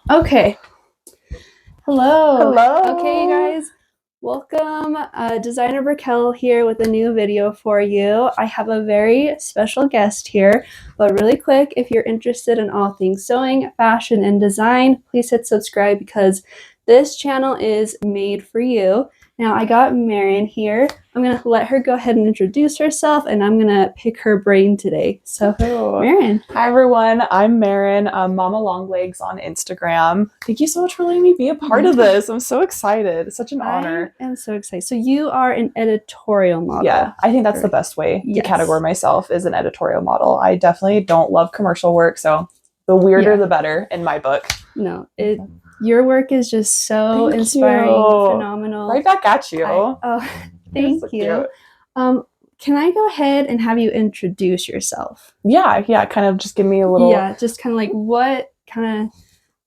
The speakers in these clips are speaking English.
Okay. Hello. Hello. Okay, you guys. Welcome. Designer BreeKel here with a new video for you. I have a very special guest here, but really quick, if you're interested in all things sewing, fashion, and design, please hit subscribe because this channel is made for you. Now, I got Marin here. I'm going to let her go ahead and introduce herself, and I'm going to pick her brain today. So, Marin. Hi, everyone. I'm Marin, Mama Longlegs on Instagram. Thank you so much for letting me be a part of this. I'm so excited. It's such an honor. I am so excited. So you are an editorial model. Yeah, I think that's the best way to categorize myself as an editorial model. I definitely don't love commercial work, so the weirder the better in my book. No, your work is just so inspiring, phenomenal. Right back at you. Thank you. Can I go ahead and have you introduce yourself? Yeah, kind of just give me a little... Yeah, just kind of like what kind of,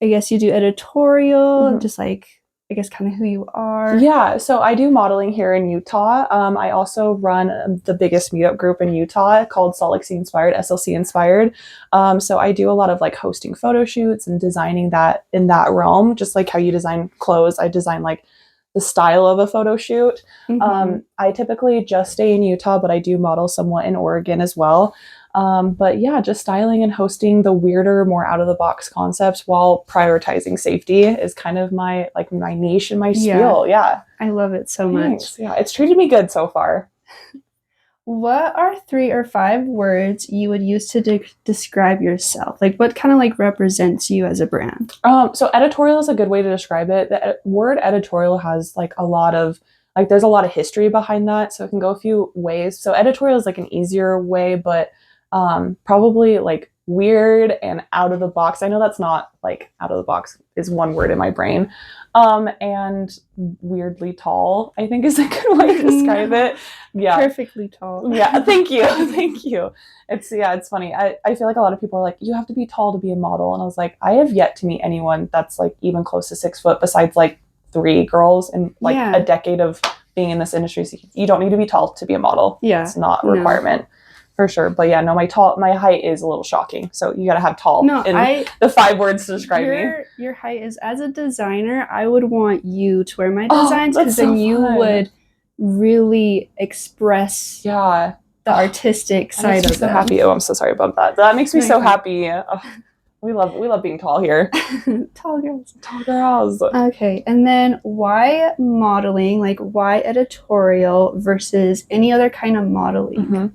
I guess you do editorial, just like, I guess kind of who you are. Yeah, so I do modeling here in Utah. I also run the biggest meetup group in Utah called Salt Lake City Inspired, SLC Inspired. So I do a lot of like hosting photo shoots and designing that in that realm, just like how you design clothes. I design like the style of a photo shoot. I typically just stay in Utah, but I do model somewhat in Oregon as well. But yeah, just styling and hosting the weirder, more out of the box concepts while prioritizing safety is kind of my niche and my spiel. Yeah. I love it so much. Yeah, it's treated me good so far. What are 3 or 5 words you would use to describe yourself? Like what kind of like represents you as a brand? So editorial is a good way to describe it. The word editorial has like a lot of there's a lot of history behind that, so it can go a few ways. So editorial is like an easier way, but probably like weird and out of the box. I know that's not like out of the box is one word in my brain. And weirdly tall, I think is a good way to describe it. Yeah. Perfectly tall. Yeah. Thank you. Thank you. It's funny. I feel like a lot of people are like, you have to be tall to be a model. And I was like, I have yet to meet anyone that's like even close to 6 foot besides like 3 girls in like a decade of being in this industry. So you don't need to be tall to be a model. Yeah. It's not a requirement. For sure. But yeah, no, my height is a little shocking. So you got to have tall in the 5 words to describe me. Your height is, as a designer, I would want you to wear my designs because then you would really express the artistic side of them. Happy. Oh, I'm so sorry about that. That makes me so happy. We love being tall here. Tall girls. Tall girls. Okay. And then why modeling? Like why editorial versus any other kind of modeling?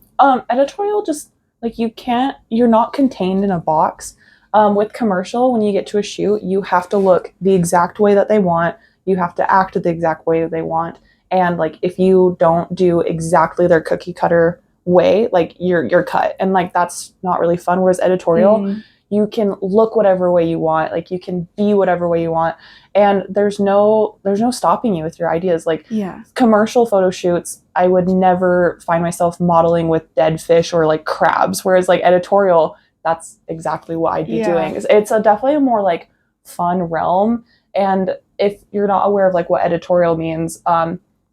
Editorial, just like you're not contained in a box. With commercial, when you get to a shoot, you have to look the exact way that they want. You have to act the exact way that they want. And like if you don't do exactly their cookie cutter way, like you're cut. And like that's not really fun. Whereas editorial, you can look whatever way you want, like you can be whatever way you want, and there's no stopping you with your ideas. Like commercial photo shoots, I would never find myself modeling with dead fish or like crabs, whereas like editorial, that's exactly what I'd be doing. It's definitely a more like fun realm. And if you're not aware of like what editorial means,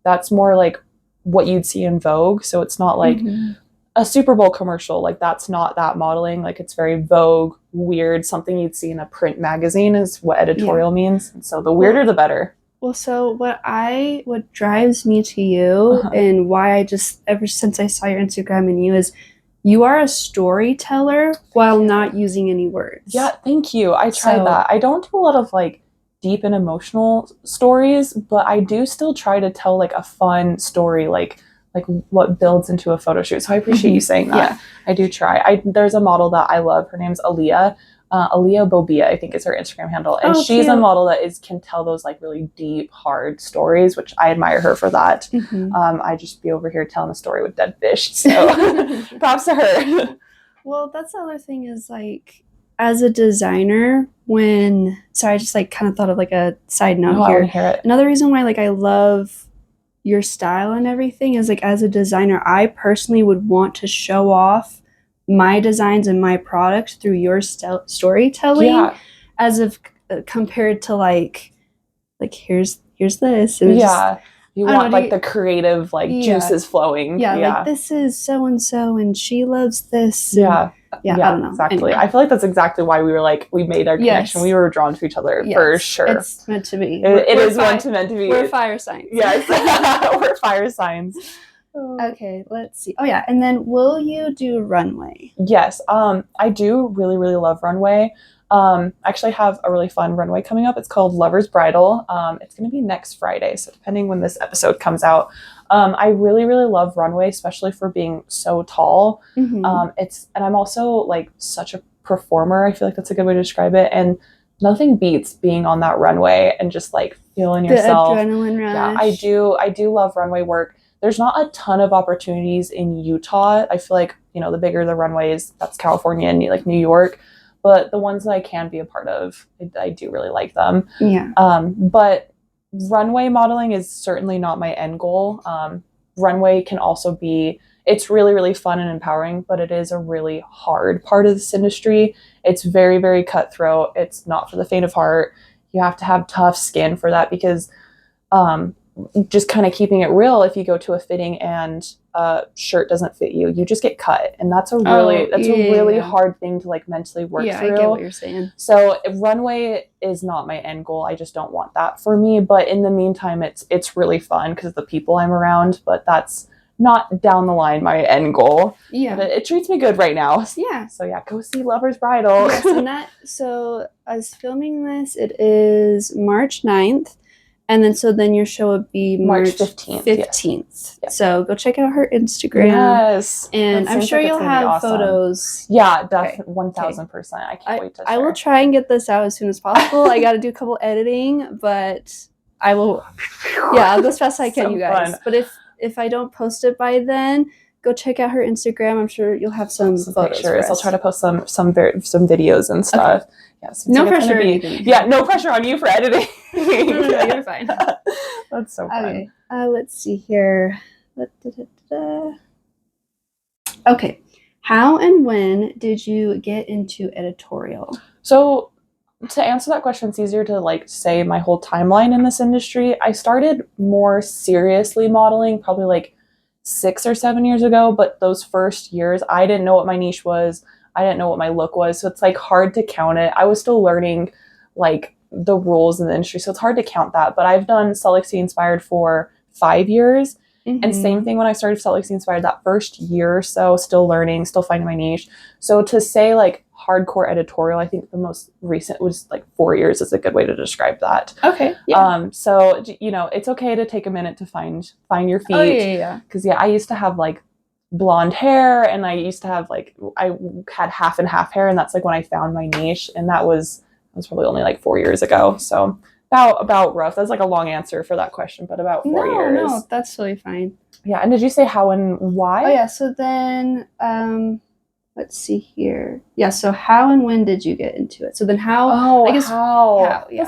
that's more like what you'd see in Vogue. So it's not like a Super Bowl commercial, like that's not that modeling. Like it's very Vogue, weird, something you'd see in a print magazine is what editorial means. And so the weirder the better. Well, so what drives me to you and why I just, ever since I saw your Instagram and you, is you are a storyteller while not using any words. Yeah, thank you. I try that. I don't do a lot of like deep and emotional stories, but I do still try to tell like a fun story, like what builds into a photo shoot. So I appreciate you saying that. Yeah. I do try. There's a model that I love. Her name's Aaliyah. Aaliyah Bobia, I think is her Instagram handle. And she's a model that can tell those like really deep, hard stories, which I admire her for that. I just be over here telling a story with dead fish. So props to her. Well, that's the other thing is like, as a designer, I just like kind of thought of like a side note here. I wanna hear it. Another reason why like I love your style and everything is like, as a designer, I personally would want to show off my designs and my product through your storytelling, as if compared to like here's this. And you want like the creative like juices flowing. Like this is so and so and she loves this. I don't know. Exactly. Anyway. I feel like that's exactly why we were like, we made our connection. We were drawn to each other for sure. It's meant to be. It is meant to be. We're fire signs. Yes, we're fire signs. Okay, let's see. Oh yeah, and then will you do runway? Yes, I do really, really love runway. I actually have a really fun runway coming up. It's called Lover's Bridal. It's going to be next Friday, so depending when this episode comes out. I really, really love runway, especially for being so tall. Mm-hmm. And I'm also like such a performer. I feel like that's a good way to describe it. And nothing beats being on that runway and just like feeling yourself. The adrenaline rush. Yeah, I do love runway work. There's not a ton of opportunities in Utah. I feel like, you know, the bigger the runways, that's California and like New York. But the ones that I can be a part of, I do really like them. Yeah. But runway modeling is certainly not my end goal. Runway can also be, it's really, really fun and empowering, but it is a really hard part of this industry. It's very, very cutthroat. It's not for the faint of heart. You have to have tough skin for that because just kind of keeping it real, if you go to a fitting and a shirt doesn't fit you, you just get cut. And that's a really hard thing to like mentally work through. I get what you're saying. So runway is not my end goal. I just don't want that for me. But in the meantime, it's really fun because of the people I'm around, but that's not down the line my end goal. Yeah. But it treats me good right now. Yeah. So yeah, go see Lover's Bridal. Yes, and so as filming this, it is March 9th. And then your show would be March 15th. Yes. So go check out her Instagram. Yes. And I'm sure you'll have photos. Yeah, definitely. 1000%. I can't wait to share. I will try and get this out as soon as possible. I got to do a couple editing, but I will. Yeah, I'll go as fast as I can, you guys. Fun. But if I don't post it by then, go check out her Instagram. I'm sure you'll have some photos. Pictures. I'll try to post some videos and stuff. Okay. Yeah, so no pressure. No pressure on you for editing. No, you're fine. That's so fun. Okay. Let's see here. Okay. How and when did you get into editorial? So to answer that question, it's easier to like say my whole timeline in this industry. I started more seriously modeling probably like 6 or 7 years ago, but those first years, I didn't know what my niche was. I didn't know what my look was. So it's like hard to count it. I was still learning like the rules in the industry. So it's hard to count that. But I've done Salt Lake City Inspired for 5 years. Mm-hmm. And same thing when I started Salt Lake City Inspired, that first year or so, still learning, still finding my niche. So to say like hardcore editorial, I think the most recent was like 4 years is a good way to describe that. Okay. Yeah. So, you know, it's okay to take a minute to find your feet. Oh, yeah. Because I used to have like blonde hair and I used to have like, I had half and half hair, and that's like when I found my niche, and that was probably only like 4 years ago. So about rough. That's like a long answer for that question, but about 4 years. No, that's totally fine. Yeah. And did you say how and why? Oh yeah. So then, let's see here. Yeah. So how and when did you get into it? So then how? Oh, I guess how? Yeah.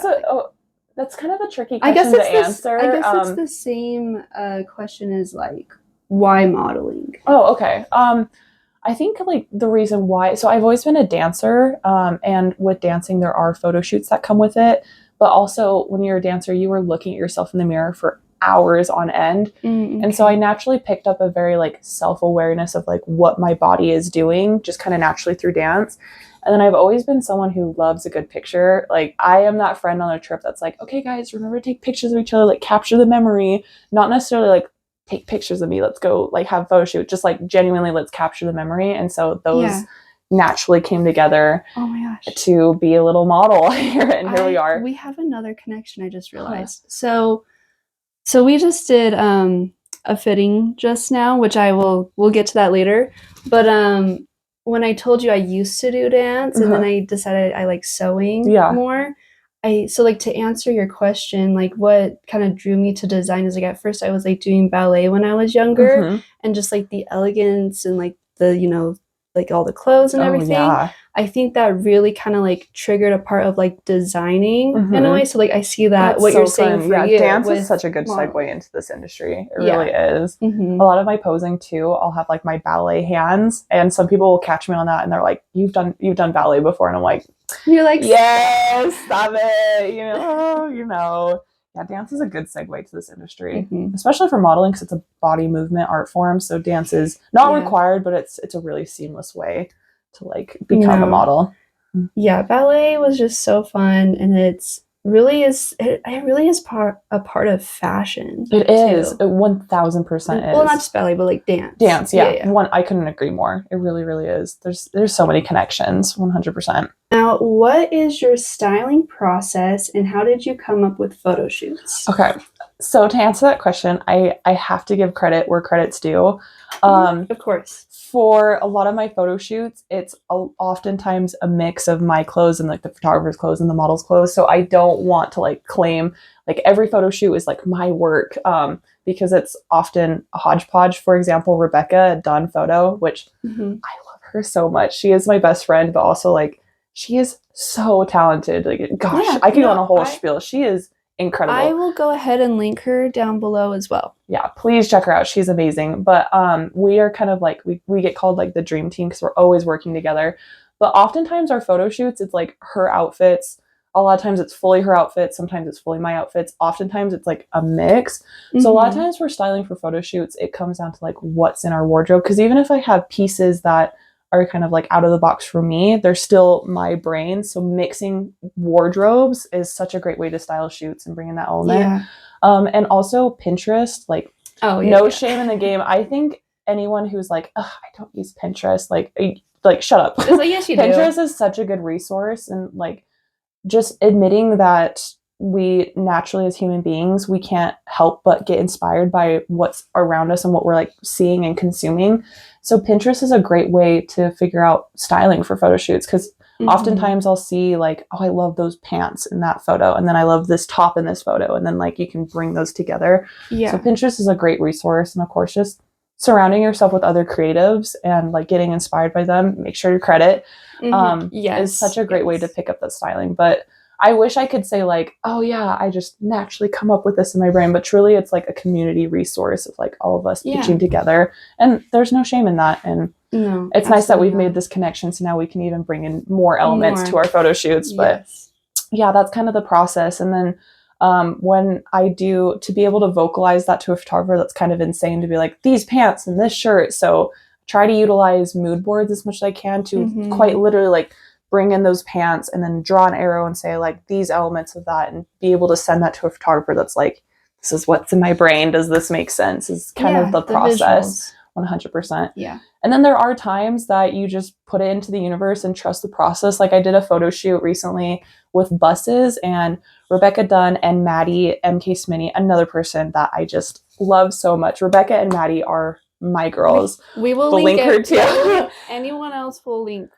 That's kind of a tricky question to answer. I guess it's the same question as like why modeling. Oh, okay. I think like the reason why. So I've always been a dancer, and with dancing there are photo shoots that come with it. But also when you're a dancer, you are looking at yourself in the mirror for hours on end. Mm-hmm. And so I naturally picked up a very like self-awareness of like what my body is doing just kind of naturally through dance. And then I've always been someone who loves a good picture. Like I am that friend on a trip that's like, okay guys, remember to take pictures of each other, like capture the memory, not necessarily like take pictures of me, let's go like have a photo shoot, just like genuinely let's capture the memory. And so those naturally came together to be a little model here, and here we are. We have another connection, I just realized. So we just did a fitting just now, which we'll get to that later. But when I told you I used to do dance, and then I decided I like sewing more. So like to answer your question, like what kind of drew me to design is like at first I was like doing ballet when I was younger, and just like the elegance and like the, you know, like all the clothes and everything. Yeah. I think that really kind of like triggered a part of like designing in a way. So like I see that That's what so you're saying fun. for you. Dance is such a good segue into this industry. It really is. Mm-hmm. A lot of my posing too, I'll have like my ballet hands, and some people will catch me on that and they're like, you've done ballet before, and I'm like, you're like, yes, stop it. You know. Yeah, dance is a good segue to this industry, especially for modeling because it's a body movement art form. So dance is not required, but it's a really seamless way to like become a model. Yeah, ballet was just so fun, and it really is a part of fashion. It is. too. It 1000% is. Well, not just ballet, but like dance. Dance, yeah. One, I couldn't agree more. It really, really is. There's so many connections, 100%. Now, what is your styling process, and how did you come up with photo shoots? Okay, so to answer that question, I have to give credit where credit's due. Of course. For a lot of my photo shoots, it's oftentimes a mix of my clothes and like the photographer's clothes and the model's clothes. So I don't want to like claim like every photo shoot is like my work, because it's often a hodgepodge. For example, Rebecca Dunn Photo, which I love her so much. She is my best friend, but also like she is so talented. Like, gosh, I could go on a whole spiel. She is incredible. I will go ahead and link her down below as well. Yeah, please check her out. She's amazing. But we are kind of like, we get called like the dream team because we're always working together. But oftentimes our photo shoots, it's like her outfits. A lot of times it's fully her outfits. Sometimes it's fully my outfits. Oftentimes it's like a mix. So a lot of times we're styling for photo shoots, it comes down to like what's in our wardrobe. Because even if I have pieces that are kind of like out of the box for me, they're still my brain. So mixing wardrobes is such a great way to style shoots and bring in that element. Yeah. And also Pinterest, like no shame in the game. I think anyone who's like, I don't use Pinterest, like shut up. It's like, yes, you Pinterest do. is such a good resource, and like just admitting that we naturally as human beings, we can't help but get inspired by what's around us and what we're like seeing and consuming. So Pinterest is a great way to figure out styling for photo shoots, because oftentimes I'll see like, oh, I love those pants in that photo, and then I love this top in this photo, and then like you can bring those together. Yeah. So Pinterest is a great resource, and of course just surrounding yourself with other creatives and like getting inspired by them, make sure you credit, is such a great way to pick up that styling. But I wish I could say like, oh yeah, I just naturally come up with this in my brain, but truly it's like a community resource of like all of us pitching together, and there's no shame in that. And it's nice that we've made this connection, so now we can even bring in more elements to our photo shoots. But yeah, that's kind of the process. And then when I do, to be able to vocalize that to a photographer, that's kind of insane to be like, these pants and this shirt. So try to utilize mood boards as much as I can to quite literally like bring in those pants and then draw an arrow and say like these elements of that, and be able to send that to a photographer that's like, this is what's in my brain. Does this make sense? Is kind of the process. 100%. Yeah. And then there are times that you just put it into the universe and trust the process. Like I did a photo shoot recently with buses, and Rebecca Dunn and Maddie MK Sminny, another person that I just love so much. Rebecca and Maddie are my girls. We will link her too. Anyone else will link.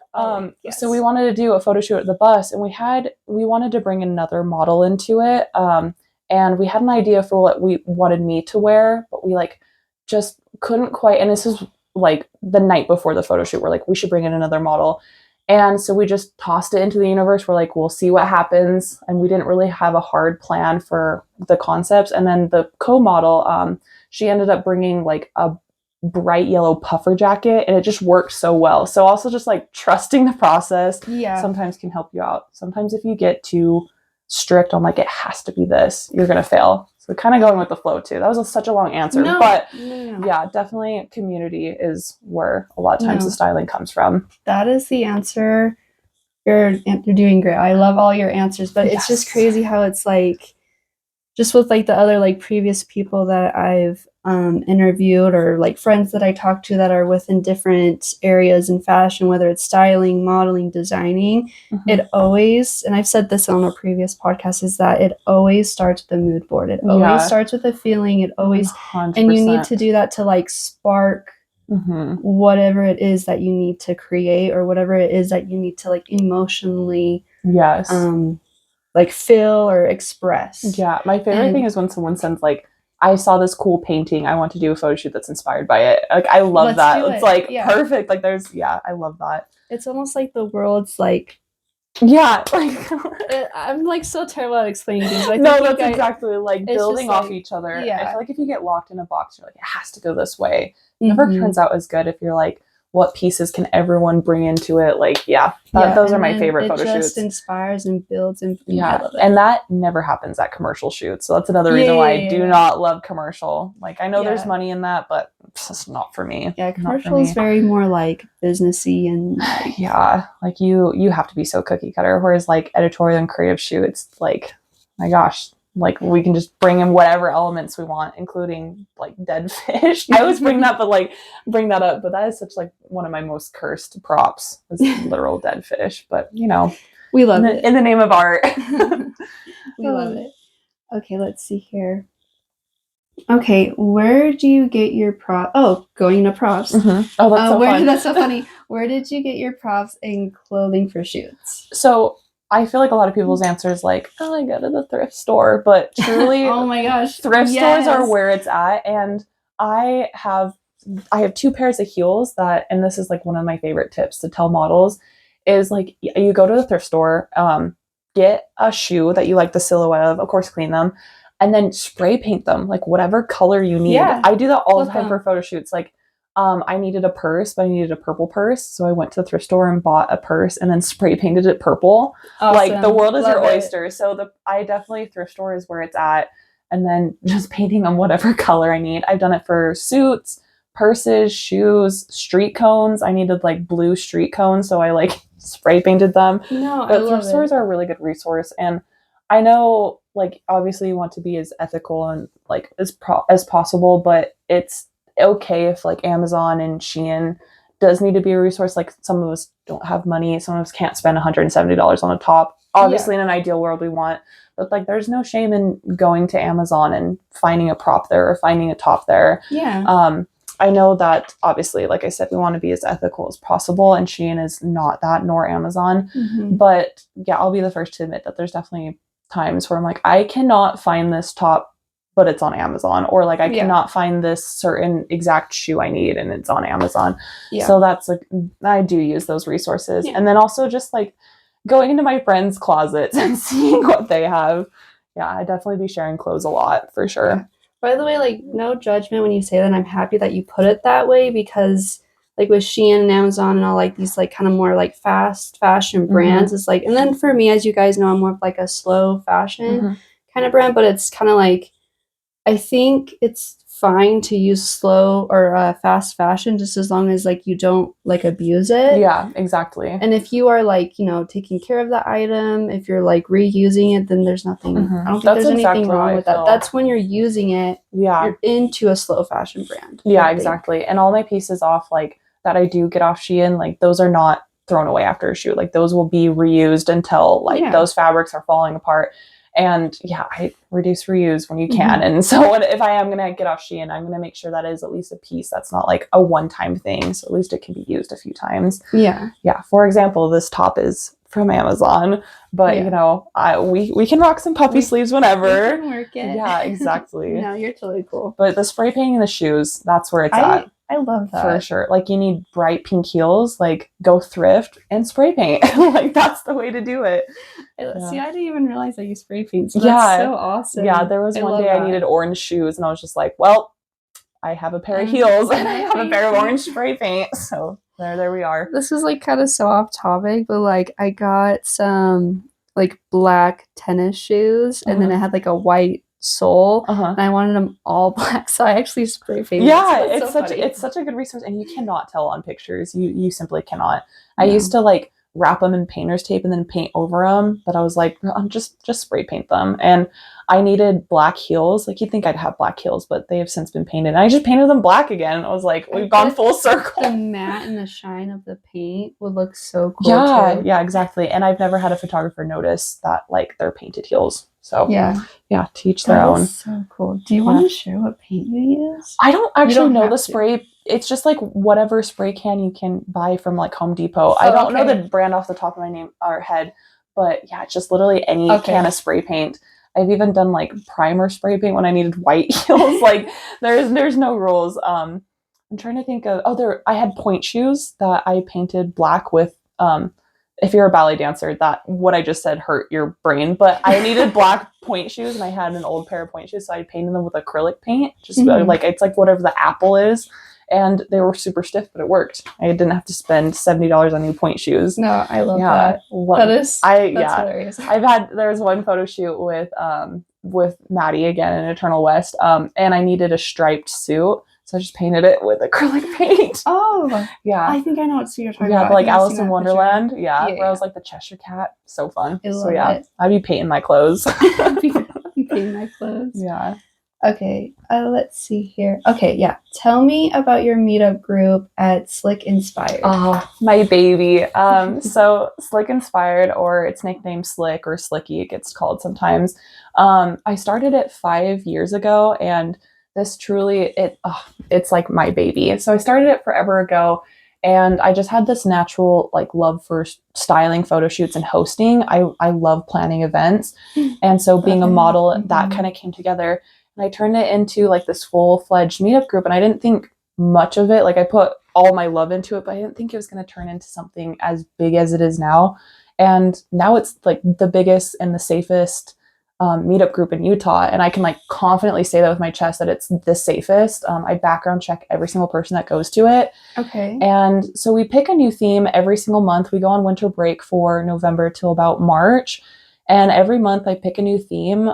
So we wanted to do a photo shoot at the bus, and we wanted to bring another model into it. And we had an idea for what we wanted me to wear, but we like just couldn't quite. And this is like the night before the photo shoot. We're like, we should bring in another model. And so we just tossed it into the universe. We're like, we'll see what happens. And we didn't really have a hard plan for the concepts. And then the co-model, she ended up bringing like a bright yellow puffer jacket, and it just worked so well. So also just like trusting the process sometimes can help you out. Sometimes if you get too strict on like, it has to be this, you're going to fail. So kind of going with the flow too. That was such a long answer, but yeah, definitely community is where a lot of times the styling comes from. That is the answer. You're doing great. I love all your answers, but it's just crazy how it's like, just with like the other like previous people that I've interviewed, or like friends that I talk to that are within different areas in fashion, whether it's styling, modeling, designing, it always, and I've said this on a previous podcast, is that it always starts with a mood board. It always starts with a feeling. It always, 100%. and you need to do that to like spark whatever it is that you need to create, or whatever it is that you need to like emotionally like feel or express. Yeah, my favorite thing is when someone sends like, I saw this cool painting, I want to do a photo shoot that's inspired by it. Like I love that. It's like perfect. Like there's I love that. It's almost like the world's like like I'm like so terrible at explaining things. But that's exactly like building off each other. Yeah. I feel like if you get locked in a box, you're like, it has to go this way. It never turns out as good if you're like, what pieces can everyone bring into it. Like, those are my favorite photo shoots. It just inspires and builds. And yeah, I love it. and that never happens at commercial shoots. So that's another reason why I do not love commercial. Like, I know there's money in that, but it's not for me. Yeah, commercial is very more like businessy and like, yeah, like you have to be so cookie cutter. Whereas like editorial and creative shoots, like, my gosh, like we can just bring in whatever elements we want, including like dead fish. I always bring that up, but that is such like one of my most cursed props is literal dead fish. But you know, we love it in the name of art. We love it. Okay, let's see here. Okay, where do you get your prop? Oh, going to props. Mm-hmm. Oh, that's so fun. That's so funny. Where did you get your props and clothing for shoots? So I feel like a lot of people's answer is like, oh, I go to the thrift store, but truly, oh my gosh, thrift stores are where it's at. And I have 2 pairs of heels that, and this is like one of my favorite tips to tell models is like, you go to the thrift store, get a shoe that you like the silhouette of course, clean them, and then spray paint them like whatever color you need. Yeah. I do that all the time for photo shoots. Like, I needed a purse, but I needed a purple purse. So I went to the thrift store and bought a purse and then spray painted it purple. Awesome. Like, the world is your oyster. So I definitely, thrift store is where it's at. And then just painting them whatever color I need. I've done it for suits, purses, shoes, street cones. I needed like blue street cones. So I like spray painted them. No, but thrift stores are a really good resource. And I know, like, obviously you want to be as ethical and like as possible, but it's okay if like Amazon and Shein does need to be a resource. Like, some of us don't have money, some of us can't spend $170 on a top. Obviously, in an ideal world we want, but like there's no shame in going to Amazon and finding a prop there or finding a top there. I know that obviously, like I said, we want to be as ethical as possible, and Shein is not that, nor Amazon. But yeah, I'll be the first to admit that there's definitely times where I'm like, I cannot find this top, but it's on Amazon, or like I cannot find this certain exact shoe I need and it's on Amazon. So that's like, I do use those resources. And then also just like going into my friends' closets and seeing what they have. Yeah, I definitely be sharing clothes a lot for sure. By the way, like, no judgment when you say that. And I'm happy that you put it that way, because like with Shein and Amazon and all like these like kind of more like fast fashion brands, it's like, and then for me, as you guys know, I'm more of like a slow fashion kind of brand, but it's kind of like, I think it's fine to use slow or fast fashion just as long as like you don't like abuse it. Yeah, exactly. And if you are like, you know, taking care of the item, if you're like reusing it, then there's nothing, I don't think there's anything wrong with that. That's when you're using it, you're into a slow fashion brand. Yeah, exactly. And all my pieces off like that I do get off Shein, like those are not thrown away after a shoot. Like those will be reused until like those fabrics are falling apart. And I reduce, reuse when you can. And so if I am going to get off Shein, I'm going to make sure that is at least a piece that's not like a one-time thing. So at least it can be used a few times. Yeah. For example, this top is from Amazon, but you know, we can rock some puffy sleeves whenever. We can work it. Yeah, exactly. No, you're totally cool. But the spray painting in the shoes, that's where it's at. I love that. For sure. Like, you need bright pink heels, like go thrift and spray paint. Like, that's the way to do it. See, I didn't even realize that you spray paint. So that's so awesome. Yeah, there was one day I needed orange shoes and I was just like, well, I have a pair of heels and I have a pair of orange spray paint. So there we are. This is like kind of so off topic, but like I got some like black tennis shoes and then it had like a white sole and I wanted them all black, so I actually spray painted. It's such a good resource, and you cannot tell on pictures. You simply cannot. I used to like wrap them in painter's tape and then paint over them, but I was like, just spray paint them. And I needed black heels. Like, you'd think I'd have black heels, but they have since been painted. And I just painted them black again. I was like, we've gone full circle. The matte and the shine of the paint would look so cool. Yeah, exactly. And I've never had a photographer notice that like they're painted heels. So teach their own. So cool. Do you want to share what paint you use? I don't actually know the spray. It's just like whatever spray can you can buy from like Home Depot. I don't know the brand off the top of my head, but it's just literally any can of spray paint. I've even done like primer spray paint when I needed white heels. Like there's no rules. I'm trying to think of I had point shoes that I painted black with if you're a ballet dancer, that what I just said hurt your brain, but I needed black point shoes and I had an old pair of point shoes, so I painted them with acrylic paint, just like it's like whatever the apple is, and they were super stiff, but it worked. I didn't have to spend $70 on new point shoes. No, I love that. That's hilarious. There was one photo shoot with Maddie again in Eternal West, and I needed a striped suit. So I just painted it with acrylic paint. Oh, yeah. I think I know what you're talking about. Yeah, like Alice in Wonderland. Yeah, where I was like the Cheshire Cat. So fun. So yeah, I'd be painting my clothes. I'd be painting my clothes. Yeah. Okay, let's see here. Okay, yeah. Tell me about your meetup group at Slick Inspired. Oh, my baby. So Slick Inspired, or it's nicknamed Slick or Slicky, it gets called sometimes. I started it 5 years ago, and this truly, it's like my baby. So I started it forever ago, and I just had this natural like love for styling photo shoots and hosting. I love planning events, and so being a model, that kind of came together. And I turned it into like this full-fledged meetup group, and I didn't think much of it. Like I put all my love into it, but I didn't think it was going to turn into something as big as it is now. And now it's like the biggest and the safest meetup group in Utah, and I can like confidently say that with my chest that it's the safest. I background check every single person that goes to it. Okay. And so we pick a new theme every single month. We go on winter break for November till about March, and every month I pick a new theme.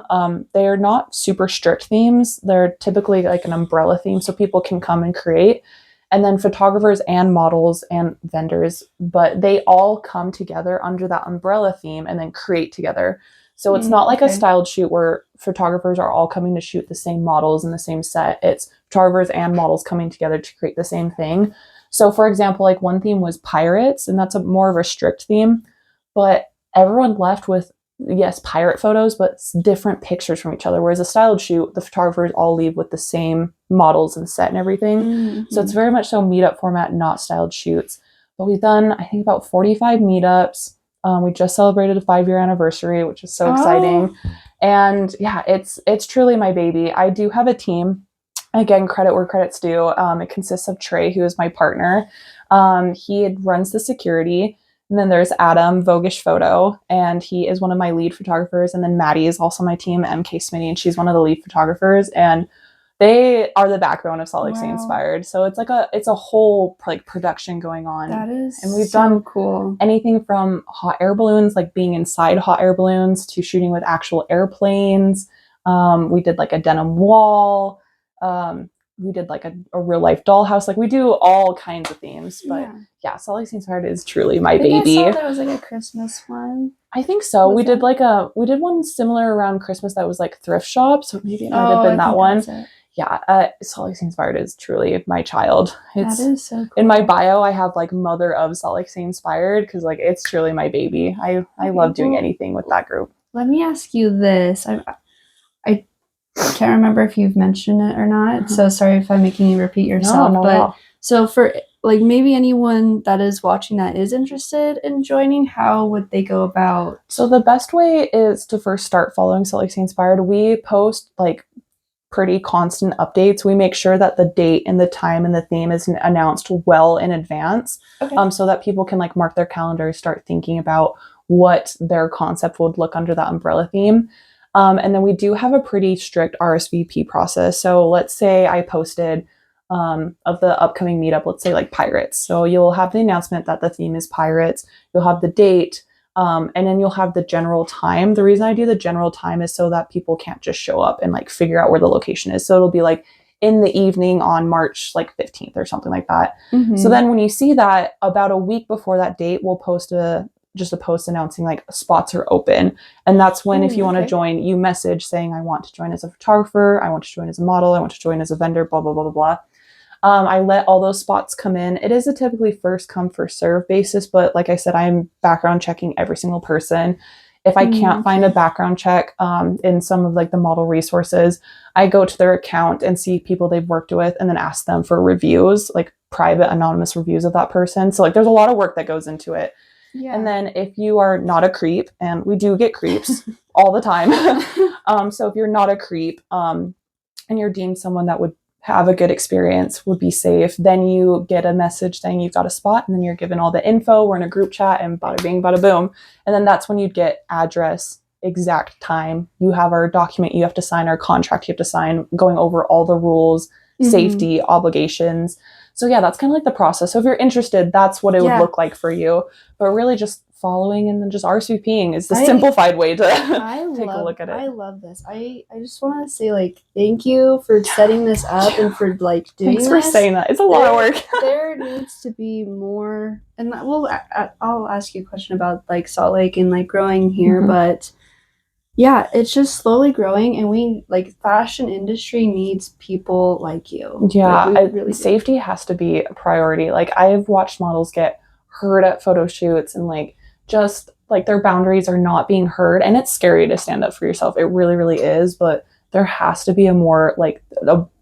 They are not super strict themes. They're typically like an umbrella theme, so people can come and create. And then photographers and models and vendors, but they all come together under that umbrella theme and then create together. So it's not like a styled shoot where photographers are all coming to shoot the same models in the same set. It's photographers and models coming together to create the same thing. So for example, like one theme was pirates, and that's more of a strict theme, but everyone left with, yes, pirate photos, but different pictures from each other. Whereas a styled shoot, the photographers all leave with the same models and set and everything. Mm-hmm. So it's very much so meetup format, not styled shoots. But we've done, I think, about 45 meetups. We just celebrated a 5-year anniversary, which is so exciting. And yeah, it's truly my baby. I do have a team. Again, credit where credit's due. It consists of Trey, who is my partner. He runs the security. And then there's Adam, Voguish Photo, and he is one of my lead photographers. And then Maddie is also my team, MK Smitty, and she's one of the lead photographers. And they are the backbone of Salt Lake City Inspired. So it's like it's a whole like production going on. That is and we've so done cool. Anything from hot air balloons, like being inside hot air balloons, to shooting with actual airplanes. We did like a denim wall. We did like a real life dollhouse. Like we do all kinds of themes. But yeah, Salt Lake City Inspired is truly my baby. I saw there was like a Christmas one. I think so. We did one similar around Christmas that was like thrift shop. So maybe it might have been that one. Yeah, Salt Lake City Inspired is truly my child. That is so cool. In my bio, I have like mother of Salt Lake City Inspired, because like it's truly my baby. I love doing anything with that group. Let me ask you this. I can't remember if you've mentioned it or not. So sorry if I'm making you repeat yourself. No. So for like maybe anyone that is watching that is interested in joining, how would they go about? So the best way is to first start following Salt Lake City Inspired. We post like pretty constant updates. We make sure that the date and the time and the theme is announced well in advance, so that people can like mark their calendars, start thinking about what their concept would look under that umbrella theme. And then we do have a pretty strict RSVP process. So let's say I posted of the upcoming meetup, let's say like pirates. So you'll have the announcement that the theme is pirates. You'll have the date. And then you'll have the general time. The reason I do the general time is so that people can't just show up and like figure out where the location is. So it'll be like in the evening on March like 15th or something like that. Mm-hmm. So then when you see that, about a week before that date, we'll post a post announcing like spots are open. And that's when, if you want to join, you message saying, I want to join as a photographer, I want to join as a model, I want to join as a vendor, blah, blah, blah, blah, blah. I let all those spots come in. It is a typically first come, first serve basis, but like I said, I'm background checking every single person. If I can't find a background check in some of like the model resources, I go to their account and see people they've worked with and then ask them for reviews, like private anonymous reviews of that person. So like there's a lot of work that goes into it. Yeah. And then if you are not a creep, and we do get creeps all the time. So if you're not a creep and you're deemed someone that would have a good experience, would be safe, then you get a message saying you've got a spot, and then you're given all the info. We're in a group chat, and bada bing, bada boom. And then that's when you'd get address, exact time. You have our document you have to sign, our contract you have to sign, going over all the rules, safety, obligations. So yeah, that's kind of like the process. So if you're interested, that's what it would look like for you. But really just following and then just RSVPing is the simplified way to take a look at it. I love this. I just want to say, like, thank you for setting this up and for, like, doing this. Thanks for saying that. It's a lot of work. There needs to be more, and I'll ask you a question about, like, Salt Lake and, like, growing here, but yeah, it's just slowly growing, and we, like, fashion industry needs people like you. Yeah, like, really safety has to be a priority. Like, I've watched models get hurt at photo shoots, and like just like their boundaries are not being heard, and it's scary to stand up for yourself. It really, really is. But there has to be a more like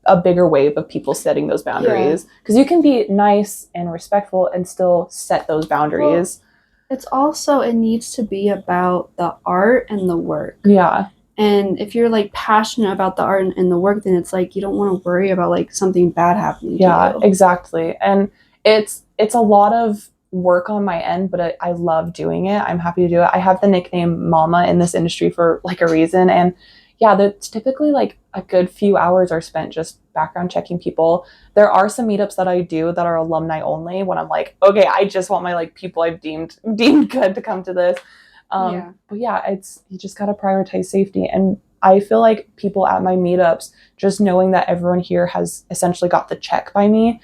a bigger wave of people setting those boundaries, because you can be nice and respectful and still set those boundaries. Well, it's also, it needs to be about the art and the work. Yeah. And if you're like passionate about the art and the work, then it's like you don't want to worry about like something bad happening to you. Yeah, exactly. And it's a lot of work on my end, but I love doing it. I'm happy to do it. I have the nickname Mama in this industry for like a reason. And yeah, that's typically like a good few hours are spent just background checking people. There are some meetups that I do that are alumni only, when I'm like, okay, I just want my like people I've deemed good to come to this. But yeah, you just got to prioritize safety. And I feel like people at my meetups, just knowing that everyone here has essentially got the check by me,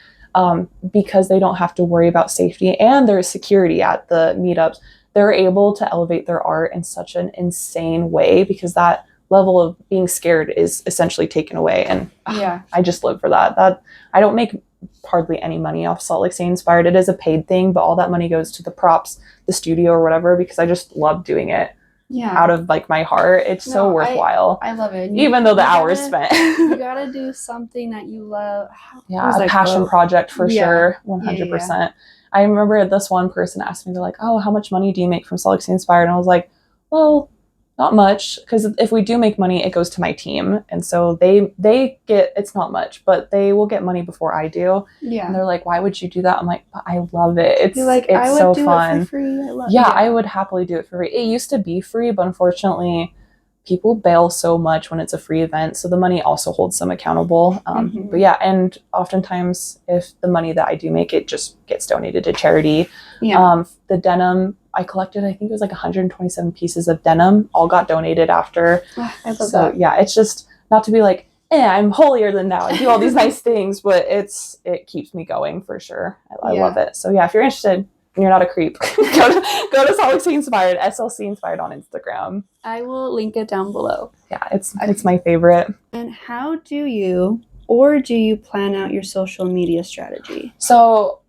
because they don't have to worry about safety and there's security at the meetups, they're able to elevate their art in such an insane way, because that level of being scared is essentially taken away. And I just live for that. I don't make hardly any money off Salt Lake City Inspired. It is a paid thing, but all that money goes to the props, the studio or whatever, because I just love doing it out of like my heart. It's so worthwhile. I love it. Even though the hours spent. You gotta do something that you love. A passion project for sure. 100%. I remember this one person asked me, they're like, oh, how much money do you make from Salt Lake City Inspired? And I was like, well, not much, because if we do make money, it goes to my team, and so they get, it's not much, but they will get money before I do. And they're like, why would you do that? I'm like, but I love it. It's so fun. It for free. I love I would happily do it for free. It used to be free, but unfortunately people bail so much when it's a free event, so the money also holds them accountable. But yeah, and oftentimes if the money that I do make, it just gets donated to charity. The denim I collected, I think it was like 127 pieces of denim, all got donated after. I love that. Yeah, it's just not to be like, I'm holier than thou, I do all these nice things, but it keeps me going for sure. I love it. So yeah, if you're interested and you're not a creep, go to Salt Lake City Inspired, SLC Inspired on Instagram. I will link it down below. Yeah, it's my favorite. And how do you plan out your social media strategy? So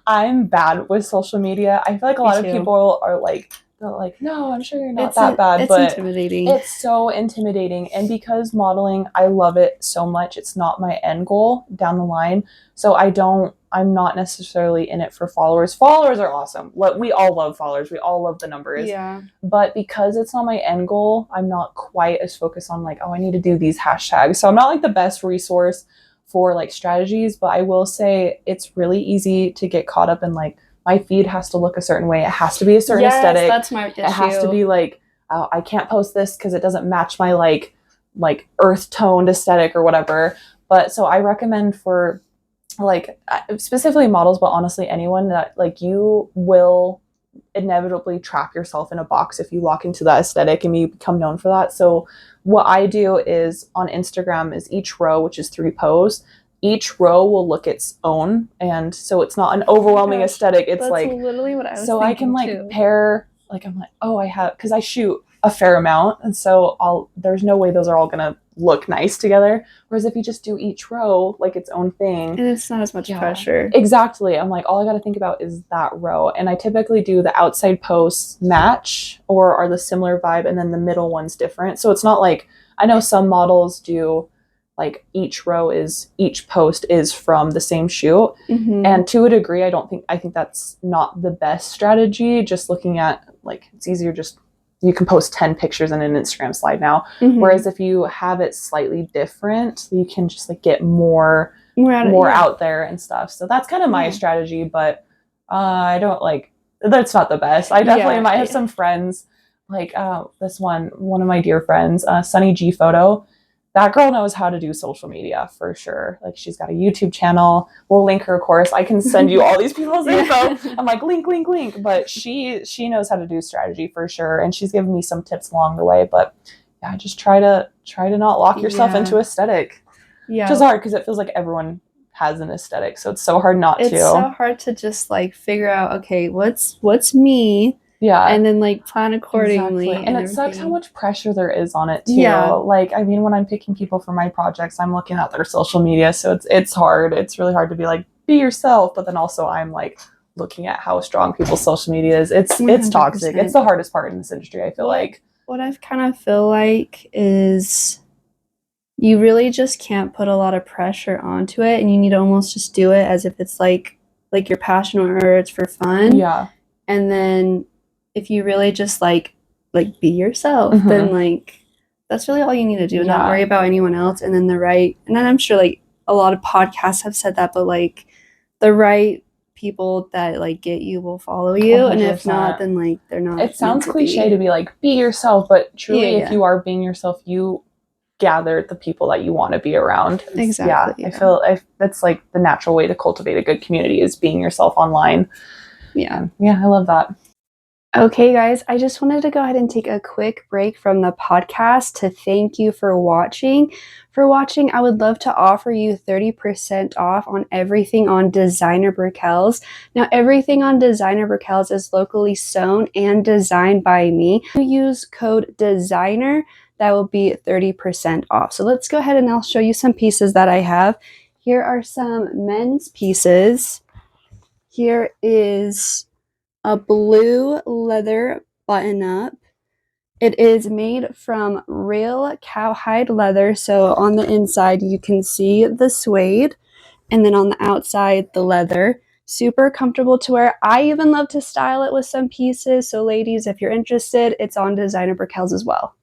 I'm bad with social media. I feel like a lot of people are like, they're like, no, I'm sure you're not that bad. But intimidating. It's so intimidating. And because modeling, I love it so much, it's not my end goal down the line. So I'm not necessarily in it for followers. Followers are awesome. We all love followers. We all love the numbers. Yeah. But because it's not my end goal, I'm not quite as focused on like, oh, I need to do these hashtags. So I'm not like the best resource for like strategies, but I will say it's really easy to get caught up in like, my feed has to look a certain way. It has to be a certain aesthetic. That's my issue. It has to be like, I can't post this because it doesn't match my like earth toned aesthetic or whatever. But so I recommend for like specifically models, but honestly anyone, that like you will inevitably trap yourself in a box if you lock into that aesthetic and you become known for that. So what I do is on Instagram is each row, which is 3 posts, each row will look its own, and so it's not an overwhelming aesthetic. It's like literally what I was so I can like too. pair, like I'm like, oh, I have, because I shoot a fair amount, and so there's no way those are all gonna look nice together. Whereas if you just do each row like its own thing, and it's not as much pressure. Exactly. I'm like, all I got to think about is that row, and I typically do the outside posts match or are the similar vibe, and then the middle one's different. So it's not like, I know some models do like each post is from the same shoot. And to a degree, I think that's not the best strategy. Just looking at like, it's easier, just you can post 10 pictures in an Instagram slide now. Whereas if you have it slightly different, you can just like get more out there and stuff. So that's kind of my strategy, but I don't like, that's not the best. I definitely might have some friends like this one of my dear friends, Sunny G Photo. that girl knows how to do social media for sure. Like, she's got a YouTube channel. We'll link her course. I can send you all these people's info. I'm like, link. But she knows how to do strategy for sure. And she's given me some tips along the way. But yeah, just try to not lock yourself into aesthetic. Yeah. Which is hard because it feels like everyone has an aesthetic. So it's so hard not to. It's so hard to just like figure out, okay, what's me? Yeah. And then like plan accordingly. Exactly. And it sucks how much pressure there is on it too. Yeah. Like, I mean, when I'm picking people for my projects, I'm looking at their social media. So it's hard. It's really hard to be like, be yourself. But then also I'm like looking at how strong people's social media is. It's 100%. toxic. It's the hardest part in this industry, I feel like. What I've kind of feel like is you really just can't put a lot of pressure onto it, and you need to almost just do it as if it's like you're passionate or it's for fun. Yeah. And then if you really just like be yourself, then like that's really all you need to do. Not worry about anyone else. And then and then I'm sure like a lot of podcasts have said that, but like the right people that like get you will follow you. 100%. And if not, then like they're not. It sounds cliche to be like, be yourself, but truly if you are being yourself, you gather the people that you want to be around. Exactly. I feel that's like the natural way to cultivate a good community is being yourself online. Yeah, I love that. Okay, guys, I just wanted to go ahead and take a quick break from the podcast to thank you for watching. I would love to offer you 30% off on everything on Designer BreeKels. Now, everything on Designer BreeKels is locally sewn and designed by me. If you use code DESIGNER, that will be 30% off. So let's go ahead and I'll show you some pieces that I have. Here are some men's pieces. Here is a blue leather button-up. It is made from real cowhide leather, so on the inside you can see the suede, and then on the outside the leather. Super comfortable to wear. I even love to style it with some pieces, so ladies, if you're interested, it's on Designer BreeKels as well.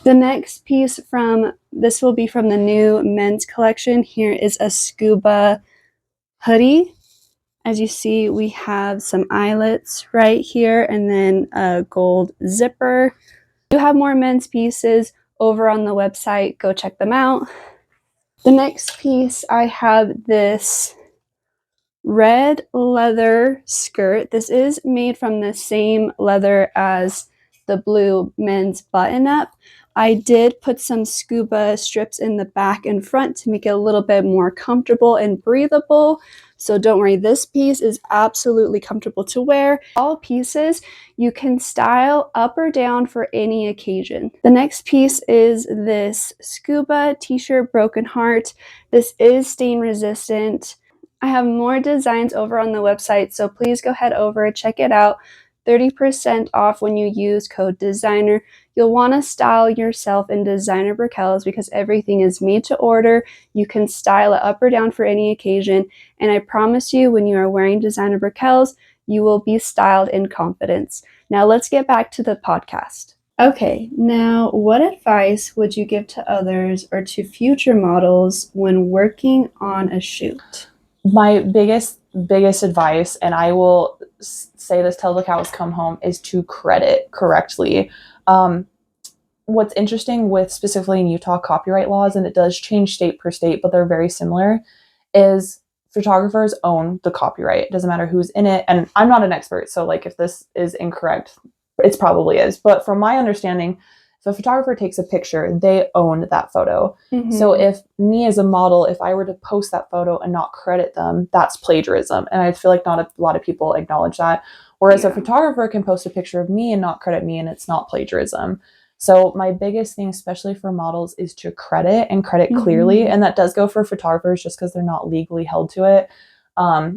The next piece this will be from the new men's collection. Here is a scuba hoodie. As you see, we have some eyelets right here and then a gold zipper. We do have more men's pieces over on the website. Go check them out. The next piece, I have this red leather skirt. This is made from the same leather as the blue men's button-up. I did put some scuba strips in the back and front to make it a little bit more comfortable and breathable. So don't worry, this piece is absolutely comfortable to wear. All pieces you can style up or down for any occasion. The next piece is this scuba t-shirt Broken Heart. This is stain resistant. I have more designs over on the website, so please go head over, check it out. 30% off when you use code DESIGNER. You'll want to style yourself in Designer BreeKels because everything is made to order. You can style it up or down for any occasion, and I promise you when you are wearing Designer BreeKels, you will be styled in confidence. Now let's get back to the podcast. Okay, now what advice would you give to others or to future models when working on a shoot? My biggest advice, and I will say this till the cows come home, is to credit correctly. What's interesting with specifically in Utah copyright laws, and it does change state per state, but they're very similar, is photographers own the copyright. It doesn't matter who's in it. And I'm not an expert, so like if this is incorrect, it probably is. But from my understanding, if a photographer takes a picture, they own that photo. So if me as a model, if I were to post that photo and not credit them, that's plagiarism. And I feel like not a lot of people acknowledge that. Whereas a photographer can post a picture of me and not credit me, and it's not plagiarism. So my biggest thing, especially for models, is to credit and credit clearly. And that does go for photographers just because they're not legally held to it.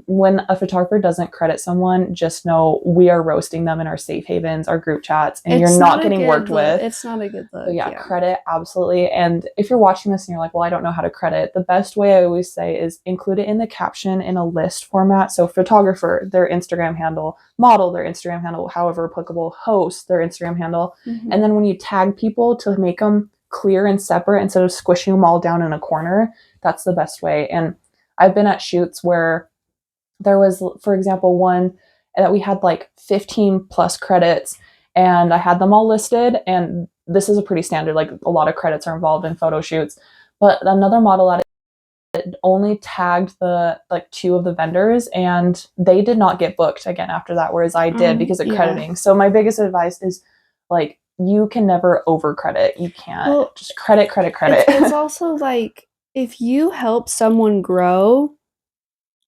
When a photographer doesn't credit someone, just know we are roasting them in our safe havens, our group chats, and you're not getting worked with. It's not a good look. But credit, absolutely. And if you're watching this and you're like, well, I don't know how to credit, the best way I always say is include it in the caption in a list format. So photographer, their Instagram handle, model, their Instagram handle, however applicable, host, their Instagram handle. And then when you tag people to make them clear and separate instead of squishing them all down in a corner, that's the best way. And I've been at shoots where there was, for example, one that we had like 15 plus credits, and I had them all listed, and this is a pretty standard, like a lot of credits are involved in photo shoots. But another model that only tagged the like 2 of the vendors, and they did not get booked again after that, whereas I did because of crediting. So my biggest advice is like, you can never over credit. You can't just credit. It's also like, if you help someone grow,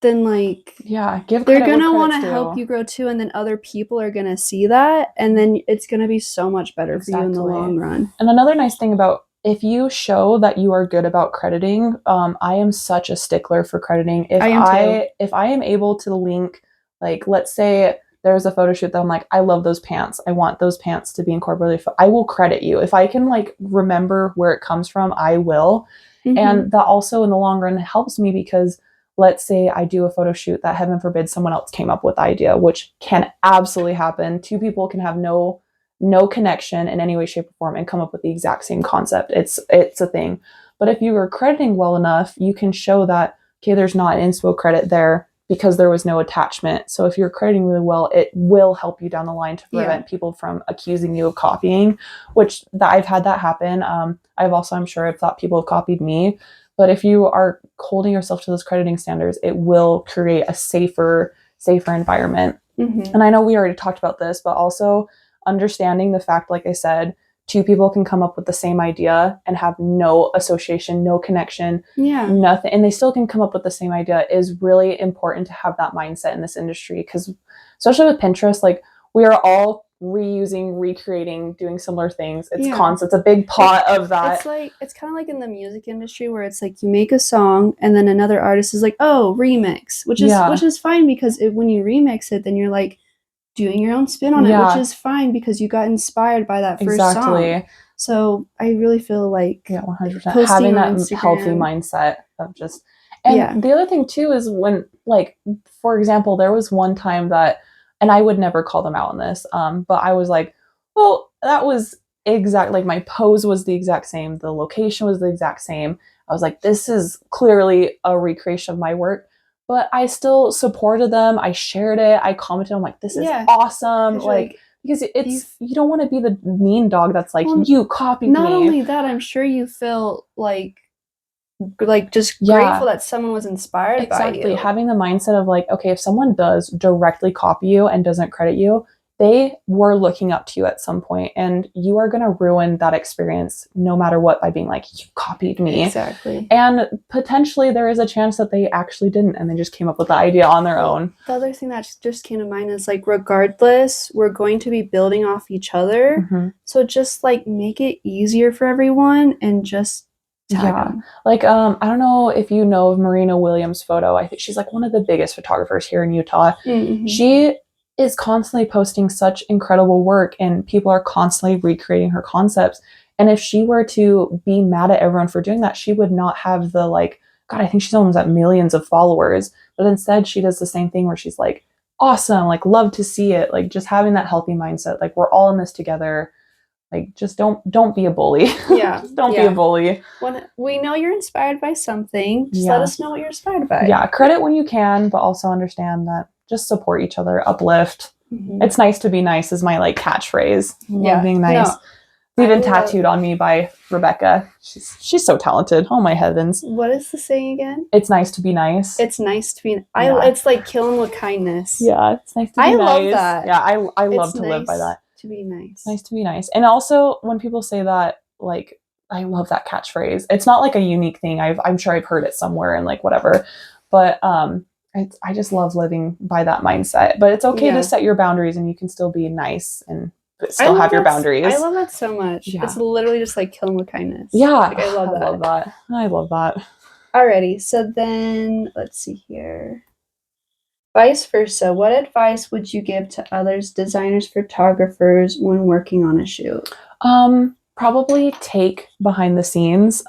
then like, they're gonna want to help you grow too, and then other people are gonna see that, and then it's gonna be so much better for you in the long run. And another nice thing about, if you show that you are good about crediting, I am such a stickler for crediting. If I am able to link, like, let's say there's a photo shoot that I'm like, I love those pants, I want those pants to be incorporated, I will credit you. If I can like remember where it comes from, I will. And that also in the long run helps me, because let's say I do a photo shoot that, heaven forbid, someone else came up with the idea, which can absolutely happen. 2 people can have no connection in any way, shape, or form and come up with the exact same concept. It's a thing. But if you are crediting well enough, you can show that, okay, there's not an inspo credit there because there was no attachment. So if you're crediting really well, it will help you down the line to prevent people from accusing you of copying, which I've had that happen. I'm sure I've thought people have copied me. But if you are holding yourself to those crediting standards, it will create a safer environment. And I know we already talked about this, but also understanding the fact, like I said, 2 people can come up with the same idea and have no association, no connection, nothing, and they still can come up with the same idea, is really important to have that mindset in this industry. Because especially with Pinterest, like, we are all reusing, recreating, doing similar things. It's constant. It's a big pot of that. It's kind of like in the music industry, where it's like you make a song and then another artist is like, oh, remix, which is fine, because when you remix it, then you're like doing your own spin on it, which is fine because you got inspired by that first song. So I really feel like 100% having that healthy mindset of just, and the other thing too is when, like, for example, there was one time that, and I would never call them out on this, but I was like, well, that was exact, like, my pose was the exact same, the location was the exact same. I was like, this is clearly a recreation of my work. But I still supported them. I shared it. I commented. I'm like, this is awesome. Like, because you don't want to be the mean dog that's like, you copied me. Not only that, I'm sure you feel like just grateful that someone was inspired by you. Having the mindset of like, okay, if someone does directly copy you and doesn't credit you, they were looking up to you at some point, and you are going to ruin that experience no matter what by being like, you copied me. Exactly. And potentially there is a chance that they actually didn't, and they just came up with the idea on their own. The other thing that just came to mind is like, regardless, we're going to be building off each other. So just like make it easier for everyone and just tag them. Like, I don't know if you know of Marina Williams' photo. I think she's like one of the biggest photographers here in Utah. She is constantly posting such incredible work, and people are constantly recreating her concepts. And if she were to be mad at everyone for doing that, she would not have the, like, God, I think she's almost at millions of followers. But instead, she does the same thing where she's like, awesome, like, love to see it. Like, just having that healthy mindset, like, we're all in this together. Like, just don't be a bully. Just don't be a bully. When we know you're inspired by something, just let us know what you're inspired by. Credit when you can, but also understand that just support each other, uplift. It's nice to be nice is my like catchphrase. Love being nice. It's even tattooed on me by Rebecca. She's so talented. Oh my heavens. What is the saying again? It's nice to be nice. It's nice to be it's like killing with kindness. It's nice to be nice. I love that. I love to live by that. To be nice. It's nice to be nice. And also when people say that, like, I love that catchphrase. It's not like a unique thing. I'm sure I've heard it somewhere and like whatever. But I just love living by that mindset. But it's okay to set your boundaries, and you can still be nice and still have your boundaries. I love that so much. It's literally just like killing with kindness. Like, I love that. I love that. Alrighty, so then let's see here. Vice versa, what advice would you give to others, designers, photographers, when working on a shoot? Probably take behind the scenes.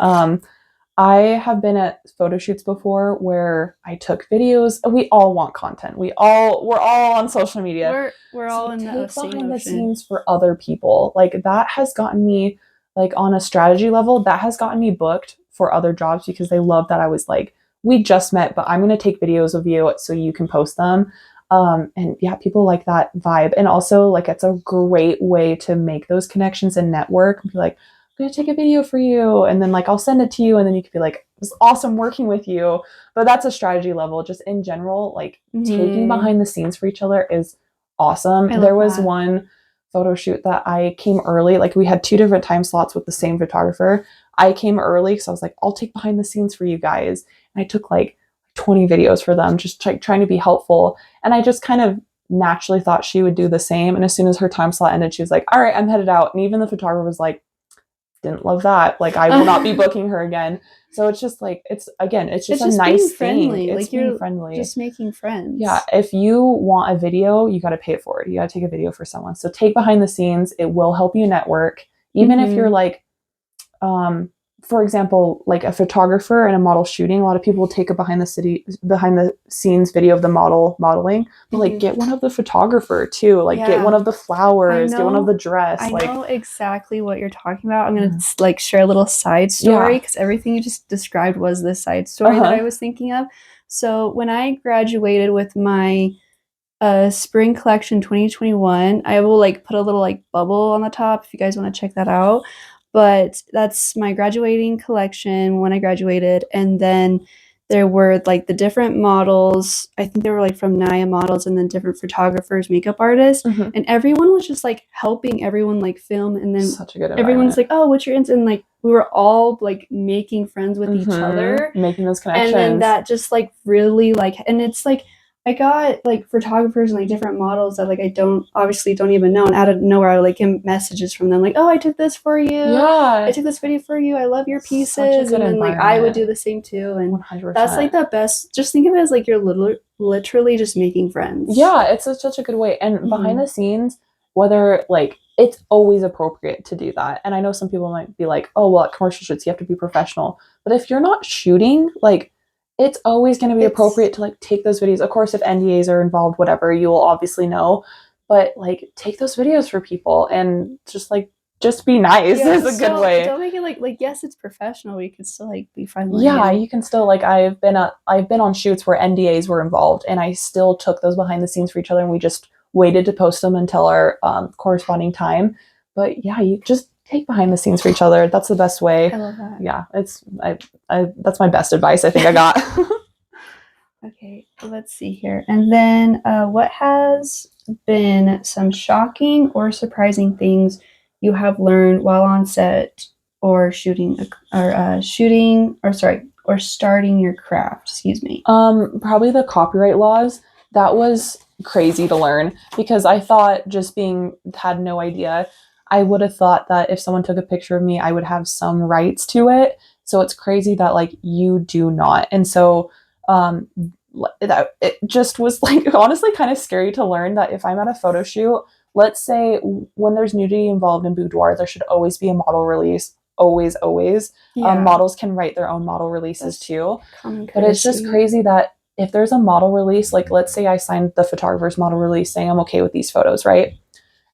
I have been at photo shoots before where I took videos. We all want content. We're all on social media. We're all in the same behind the scenes for other people. Like, that has gotten me, like, on a strategy level, that has gotten me booked for other jobs because they love that I was like, we just met, but I'm going to take videos of you so you can post them. And yeah, people like that vibe. And also like it's a great way to make those connections and network and be like, I'm gonna take a video for you, and then like I'll send it to you, and then you could be like, it was awesome working with you. But that's a strategy level. Just in general, like taking behind the scenes for each other is awesome. There was one photo shoot that I came early. Like we had 2 different time slots with the same photographer. I came early because I was like, I'll take behind the scenes for you guys. And I took like 20 videos for them, just trying to be helpful. And I just kind of naturally thought she would do the same. And as soon as her time slot ended, she was like, all right, I'm headed out. And even the photographer was like, didn't love that. Like I will not be booking her again. So it's just like, it's just a nice thing. It's like you're being friendly. just making friends. Yeah. If you want a video, you got to pay for it. You got to take a video for someone. So take behind the scenes. It will help you network. Even if you're like, for example, like a photographer and a model shooting, a lot of people will take a behind the scenes video of the model modeling, but like get one of the photographer too, like get one of the flowers, get one of the dress. I know exactly what you're talking about. I'm going to like share a little side story because everything you just described was the side story that I was thinking of. So when I graduated with my spring collection 2021, I will like put a little like bubble on the top if you guys want to check that out. But that's my graduating collection when I graduated. And then there were like the different models. I think they were like from Naya models and then different photographers, makeup artists. And everyone was just like helping everyone like film. And then such a good everyone's like, oh, what's your Insta? And like we were all like making friends with each other. Making those connections. And then that just like really like, and it's like, I got like photographers and like different models that like I don't even know, and out of nowhere I like get messages from them like, oh, I took this for you. Yeah. I took this video for you. I love your pieces. And then like I would do the same too. And 100%. That's like the best. Just think of it as like you're literally just making friends. Yeah, it's such a good way. And behind the scenes, whether like it's always appropriate to do that. And I know some people might be like, oh, well, at commercial shoots you have to be professional. But if you're not shooting, like it's always going to be appropriate to like take those videos. Of course, if NDAs are involved, whatever, you will obviously know. But like take those videos for people and just be nice is a good way. Don't make it like yes, it's professional, but you can still like be friendly. Yeah, you can still like I've been on shoots where NDAs were involved, and I still took those behind the scenes for each other, and we just waited to post them until our corresponding time. But yeah, you just take behind the scenes for each other. That's the best way. I love that. Yeah, that's my best advice I think I got. Okay, let's see here. And then what has been some shocking or surprising things you have learned while on set or starting your craft? Excuse me. Probably the copyright laws. That was crazy to learn because I thought had no idea. I would have thought that if someone took a picture of me, I would have some rights to it. So it's crazy that like you do not. And so that it just was like honestly kind of scary to learn that if I'm at a photo shoot, let's say when there's nudity involved in boudoir, there should always be a model release. Always. Models can write their own model releases too. But it's just crazy that if there's a model release, like let's say I signed the photographer's model release saying I'm okay with these photos, right?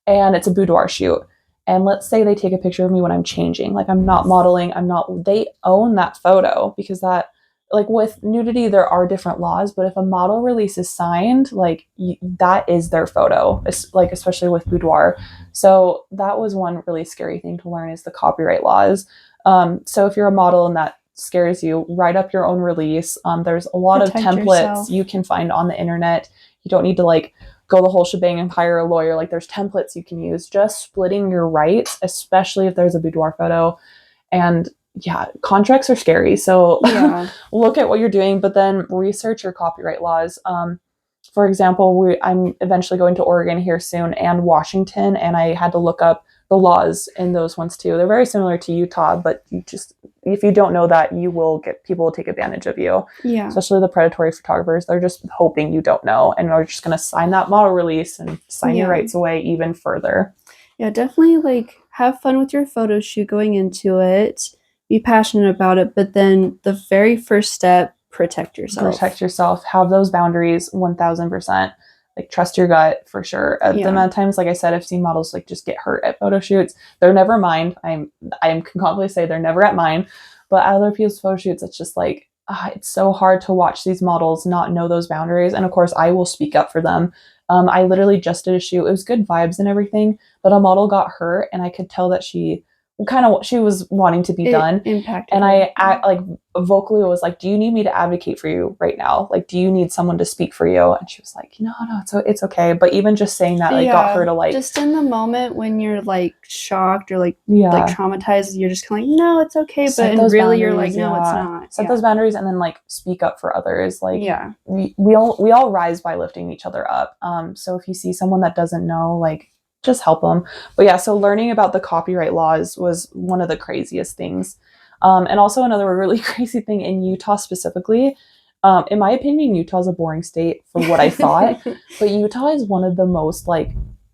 And it's a boudoir shoot. And let's say they take a picture of me when I'm changing, like I'm not modeling, they own that photo because that, like with nudity, there are different laws, but if a model release is signed, like that is their photo, like especially with boudoir. So that was one really scary thing to learn is the copyright laws. So if you're a model and that scares you, write up your own release. There's a lot of templates you can find on the internet. You don't need to like go the whole shebang and hire a lawyer. Like there's templates you can use, just splitting your rights, especially if there's a boudoir photo. And yeah, contracts are scary. So look at what you're doing, but then research your copyright laws. For example, I'm eventually going to Oregon here soon and Washington, and I had to look up the laws in those ones too. They're very similar to Utah, but if you don't know that, you will get people to take advantage of you. Yeah. Especially the predatory photographers. They're just hoping you don't know and are just going to sign that model release and sign your rights away even further. Yeah, definitely like have fun with your photo shoot going into it. Be passionate about it, but then the very first step, protect yourself. Have those boundaries 1000%. Like trust your gut for sure. The amount of times, like I said, I've seen models like just get hurt at photo shoots. They're never mine. I can confidently say they're never at mine, but at other people's photo shoots, it's just like, it's so hard to watch these models not know those boundaries. And of course, I will speak up for them. I literally just did a shoot. It was good vibes and everything, but a model got hurt, and I could tell that she was wanting to be done. Impacted And her. I vocally was like, "Do you need me to advocate for you right now? Like, do you need someone to speak for you?" And she was like, "No, it's okay." But even just saying that got her to just in the moment when you're shocked or yeah, traumatized, you're just kind of like, no, it's okay. set But really, you're boundaries, no, it's not. Set those boundaries, and then speak up for others. Yeah. We all rise by lifting each other up. So if you see someone that doesn't know, just help them. But yeah, so learning about the copyright laws was one of the craziest things. And also another really crazy thing in Utah specifically. In my opinion, Utah is a boring state for what I thought, but Utah is one of the most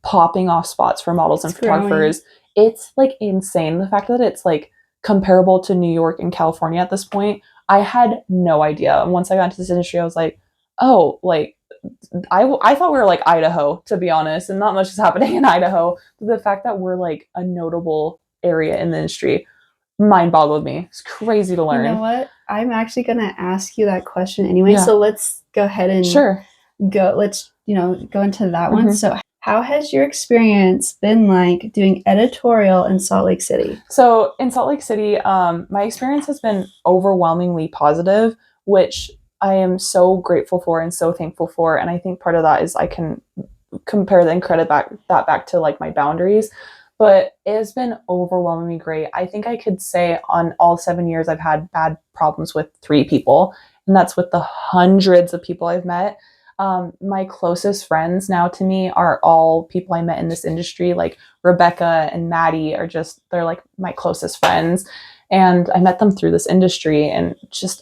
popping off spots for models and photographers. It's insane. The fact that it's comparable to New York and California at this point, I had no idea. And once I got into this industry, I was like, oh, I thought we were Idaho, to be honest, and not much is happening in Idaho. But the fact that we're a notable area in the industry mind boggled me. It's crazy to learn. You know what? I'm actually going to ask you that question anyway. Yeah. So let's go ahead and let's go into that one. So how has your experience been doing editorial in Salt Lake City? So in Salt Lake City, my experience has been overwhelmingly positive, which I am so grateful for and so thankful for. And I think part of that is I can compare and credit that back to my boundaries. But it has been overwhelmingly great. I think I could say on all 7 years, I've had bad problems with 3 people. And that's with the hundreds of people I've met. My closest friends now to me are all people I met in this industry. Rebecca and Maddie they're my closest friends. And I met them through this industry, and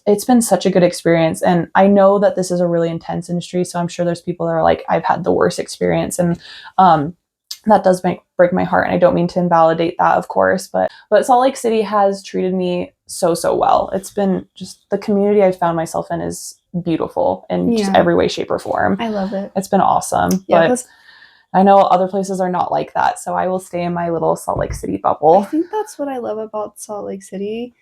it's been such a good experience. And I know that this is a really intense industry, so I'm sure there's people that are I've had the worst experience. And that does break my heart. And I don't mean to invalidate that, of course, but Salt Lake City has treated me so well. It's been just the community I've found myself in is beautiful in just every way, shape, or form. I love it. It's been awesome. Yeah, but I know other places are not like that. So I will stay in my little Salt Lake City bubble. I think that's what I love about Salt Lake City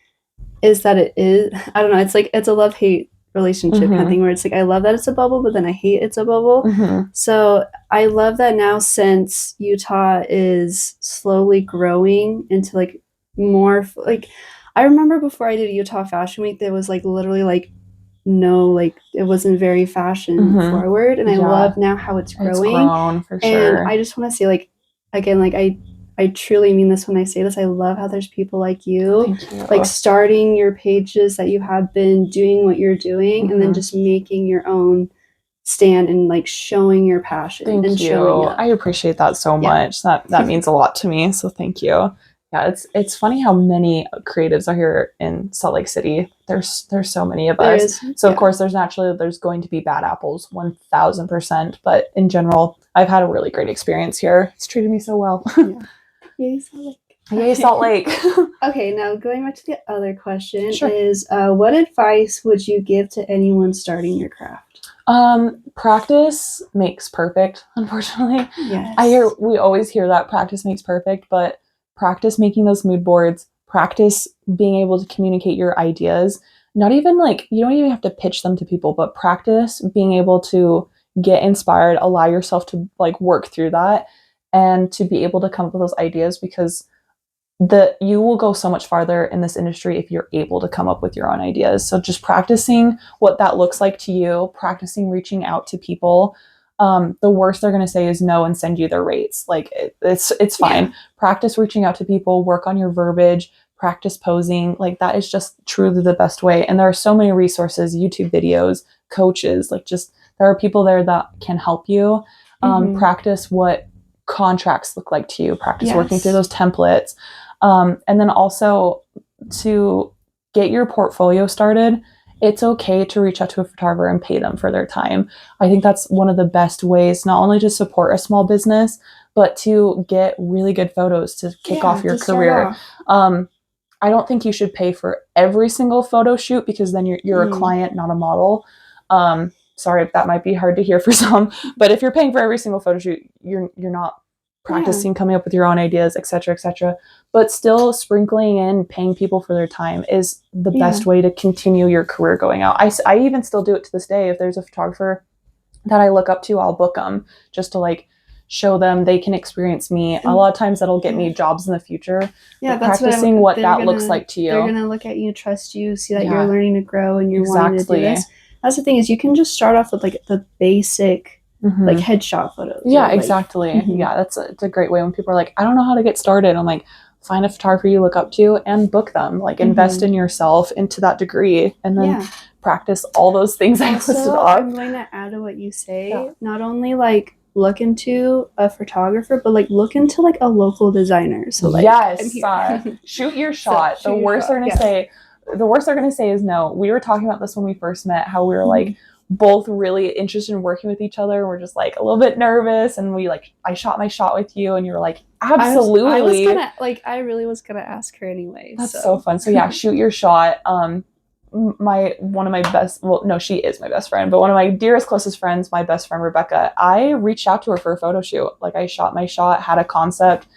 is that it is, I don't know, it's a love-hate relationship kind of thing where it's I love that it's a bubble, but then I hate it's a bubble. So I love that now, since Utah is slowly growing into more I remember before I did Utah Fashion Week, there was literally no, it wasn't very fashion forward, and I love now how it's growing. It's grown, for sure. And I just want to say again, I truly mean this when I say this. I love how there's people like you, starting your pages that you have been doing what you're doing, and then just making your own stand and showing your passion. Thank you. I appreciate that so much. That means a lot to me. So thank you. Yeah, it's funny how many creatives are here in Salt Lake City. There's so many of us. So of course there's going to be bad apples, 1000%. But in general, I've had a really great experience here. It's treated me so well. Yay, Salt Lake. Yay, Salt Lake. Okay, now going back to the other question is, what advice would you give to anyone starting your craft? Practice makes perfect, unfortunately. Yes. We always hear that practice makes perfect, but practice making those mood boards, practice being able to communicate your ideas. Not even you don't even have to pitch them to people, but practice being able to get inspired, allow yourself to work through that, and to be able to come up with those ideas, because you will go so much farther in this industry if you're able to come up with your own ideas. So just practicing what that looks like to you, practicing reaching out to people. The worst they're going to say is no and send you their rates. It's fine. Practice reaching out to people, work on your verbiage, practice posing. That is just truly the best way. And there are so many resources, YouTube videos, coaches, there are people there that can help you. Practice what contracts look like to you, practice working through those templates. And then also to get your portfolio started, it's okay to reach out to a photographer and pay them for their time. I think that's one of the best ways, not only to support a small business, but to get really good photos to kick off your career. I don't think you should pay for every single photo shoot, because then you're a client, not a model. Sorry, that might be hard to hear for some, but if you're paying for every single photo shoot, you're not practicing coming up with your own ideas, etc., but still sprinkling in paying people for their time is the best way to continue your career going out. I even still do it to this day. If there's a photographer that I look up to, I'll book them just to like show them they can experience me. A lot of times that'll get me jobs in the future. Yeah, that's practicing what that looks like to you. They're gonna look at you, trust you, see that you're learning to grow and you're wanting to do this. That's the thing, is you can just start off with like the basic like headshot photos. Yeah, exactly. Yeah, it's a great way when people are like, I don't know how to get started. I'm like, find a photographer you look up to and book them. Like invest in yourself into that degree, and then practice all those things I listed off. I'm going to add to what you say. Not only like look into a photographer, but like look into like a local designer. So like, shoot your shot. The worst they're gonna say is no. We were talking about this when we first met, how we were like both really interested in working with each other. We're just like a little bit nervous, and we like, I shot my shot with you and you were like, absolutely. I really was gonna ask her anyway. That's so fun. So yeah, shoot your shot. One of my best, well, no, she is my best friend, but one of my dearest, closest friends, my best friend, Rebecca, I reached out to her for a photo shoot. Like I shot my shot, had a concept.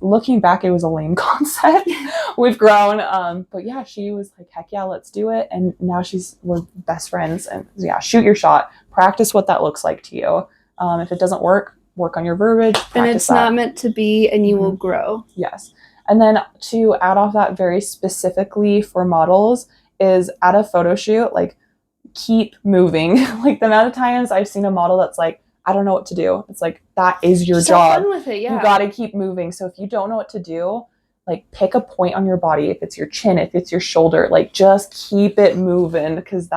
Looking back, it was a lame concept. We've grown. But yeah, she was like, heck yeah, let's do it. And now we're best friends. And yeah, shoot your shot, practice what that looks like to you. If it doesn't work on your verbiage. And it's not meant to be, and you will grow. Yes. And then to add off that very specifically for models is at a photo shoot, like keep moving. Like the amount of times I've seen a model that's like, I don't know what to do. It's like, that is your job. Fun with it, You got to keep moving. So if you don't know what to do, like pick a point on your body. If it's your chin, if it's your shoulder, like just keep it moving, because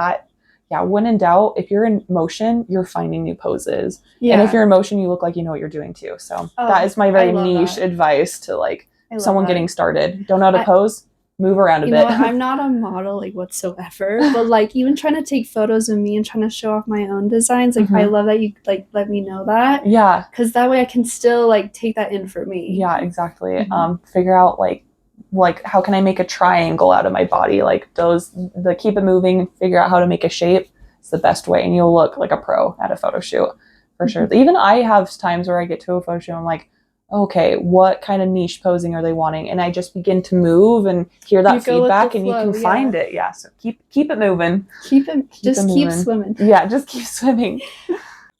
when in doubt, if you're in motion, you're finding new poses. Yeah. And if you're in motion, you look like you know what you're doing too. So that is my very niche advice to like someone getting started. Don't know how to pose? Move around a bit. I'm not a model like whatsoever, but like even trying to take photos of me and trying to show off my own designs, like I love that you like let me know that. Yeah. Because that way I can still like take that in for me. Yeah, exactly. Figure out like how can I make a triangle out of my body? Like keep it moving, figure out how to make a shape. It's the best way, and you'll look like a pro at a photo shoot for sure. Even I have times where I get to a photo shoot, I'm like, okay, what kind of niche posing are they wanting? And I just begin to move and hear that feedback, and you can find it. Yeah. So keep it moving. Keep swimming. Yeah, just keep swimming.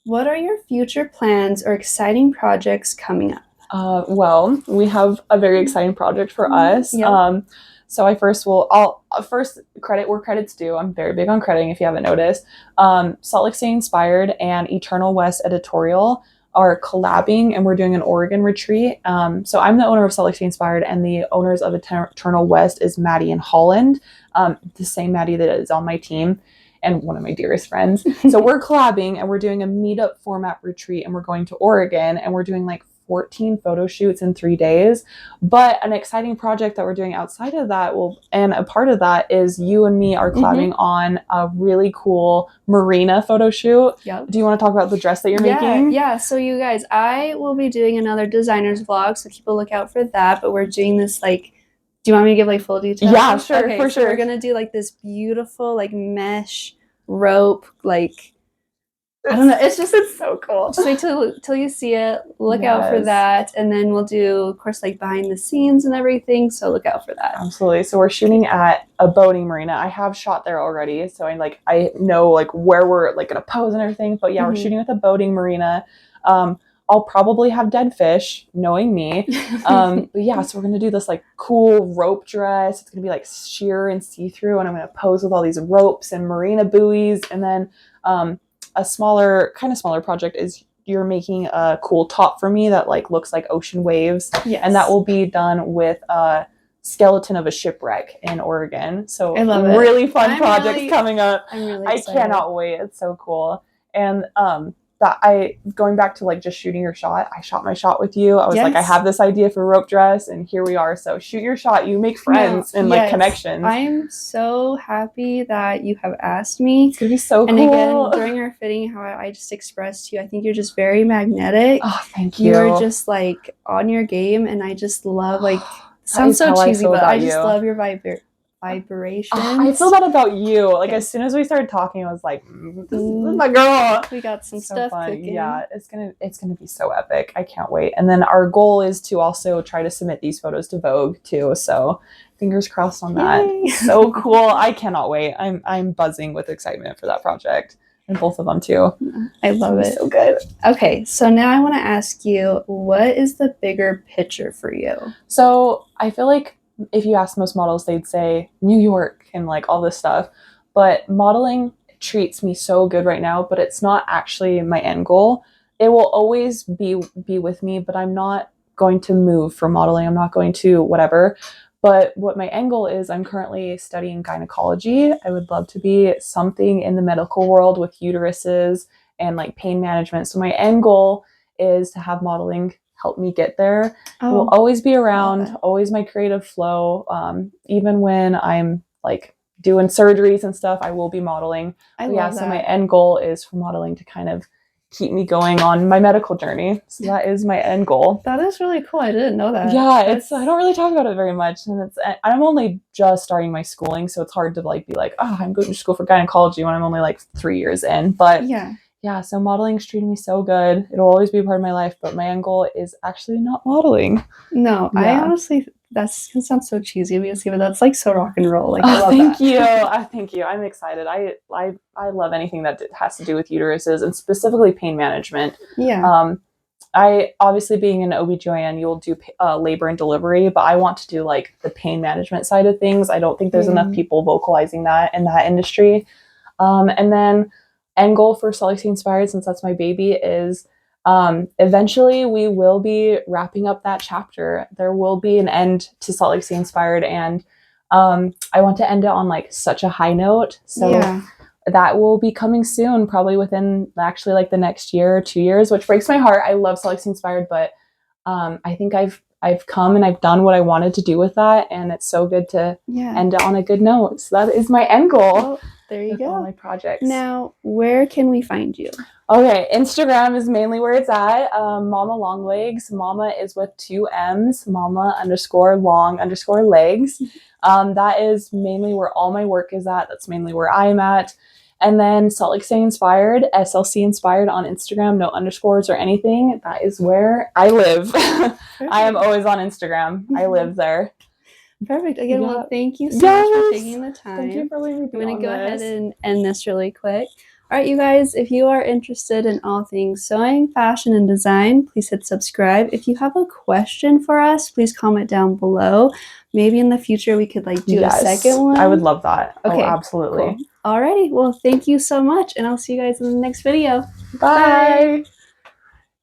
What are your future plans or exciting projects coming up? Well, we have a very exciting project for us. Yep. So I'll first credit where credit's due. I'm very big on crediting, if you haven't noticed. Salt Lake City Inspired and Eternal West Editorial are collabing, and we're doing an Oregon retreat. So I'm the owner of Salt Lake City Inspired, and the owners of Eternal West is Maddie and Holland, the same Maddie that is on my team and one of my dearest friends. So we're collabing, and we're doing a meetup format retreat, and we're going to Oregon, and we're doing like 14 photo shoots in 3 days. But an exciting project that we're doing outside of that and a part of that is you and me are collabing on a really cool marina photo shoot. Yep. Do you want to talk about the dress that you're making? Yeah. So you guys, I will be doing another designer's vlog, so keep a lookout for that. But we're doing this like, do you want me to give like full details? Yeah, sure, okay, for sure. We're gonna do like this beautiful like mesh rope, like I don't know. It's so cool. Just wait till you see it. Look out for that. And then we'll do, of course, like behind the scenes and everything. So look out for that. Absolutely. So we're shooting at a boating marina. I have shot there already. So I know like where we're like going to pose and everything. But yeah, we're shooting with a boating marina. I'll probably have dead fish, knowing me. But yeah, so we're going to do this like cool rope dress. It's going to be like sheer and see-through. And I'm going to pose with all these ropes and marina buoys. And then, a smaller project is you're making a cool top for me that like looks like ocean waves. Yes. And that will be done with a skeleton of a shipwreck in Oregon. So I love really fun projects coming up. I'm really excited. I cannot wait. It's so cool. And going back to like just shooting your shot, I shot my shot with you. I was like, I have this idea for rope dress, and here we are. So shoot your shot. You make friends and like connections. I am so happy that you have asked me. It's gonna be so cool. And again, during our fitting, how I just expressed to you, I think you're just very magnetic. Oh, thank you. You're just like on your game, and I just love like sounds so cheesy, but I just love your vibrations. I feel that about you. Like, as soon as we started talking, I was like, this is my girl. We got some So stuff fun. cooking. Yeah, it's gonna be so epic. I can't wait. And then our goal is to also try to submit these photos to Vogue too. So fingers crossed on that. Yay. So cool. I cannot wait. I'm buzzing with excitement for that project. And both of them too. I love it. So good. Okay, so now I want to ask you, what is the bigger picture for you? So I feel like if you ask most models, they'd say New York and like all this stuff. But modeling treats me so good right now, but it's not actually my end goal. It will always be with me, but I'm not going to move for modeling. I'm not going to whatever. But what my end goal is, I'm currently studying gynecology. I would love to be something in the medical world with uteruses and like pain management. So my end goal is to have modeling help me get there. It will always be around, always my creative flow. Even when I'm like doing surgeries and stuff, I will be modeling. So my end goal is for modeling to kind of keep me going on my medical journey. So that is my end goal. That is really cool. I didn't know that. Yeah, I don't really talk about it very much, and I'm only just starting my schooling, so it's hard to like be like, oh, I'm going to school for gynecology when I'm only like 3 years in. But yeah, so modeling's treating me so good. It'll always be a part of my life, but my end goal is actually not modeling. No, I honestly, that's gonna sound so cheesy of me to say, but that's like so rock and roll. Like, I love thank you. Thank you. I'm excited. I love anything that has to do with uteruses and specifically pain management. Yeah. I obviously, being an OB/GYN, you'll do labor and delivery, but I want to do like the pain management side of things. I don't think there's enough people vocalizing that in that industry. And then end goal for Salt Lake City Inspired, since that's my baby, is eventually we will be wrapping up that chapter. There will be an end to Salt Lake City Inspired, and I want to end it on like such a high note. So that will be coming soon, probably within actually like the next year or 2 years, which breaks my heart. I love Salt Lake City Inspired, but I think I've come and I've done what I wanted to do with that, and it's so good to end it on a good note. So that is my end goal. Well, there you go. All my projects. Now, where can we find you? Okay, Instagram is mainly where it's at. Mama Longlegs. Mama is with 2 M's. Mama_long_legs. That is mainly where all my work is at. That's mainly where I'm at. And then Salt Lake City Inspired, SLC Inspired on Instagram, no underscores or anything. That is where I live. I am always on Instagram. I live there. Perfect. Again, well, thank you so much for taking the time. Thank you for leaving me. I'm going to go ahead and end this really quick. All right, you guys, if you are interested in all things sewing, fashion, and design, please hit subscribe. If you have a question for us, please comment down below. Maybe in the future we could like do a second one. I would love that. Okay, absolutely. Cool. Alrighty, well, thank you so much, and I'll see you guys in the next video. Bye.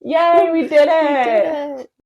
Yay, we did it. We did it.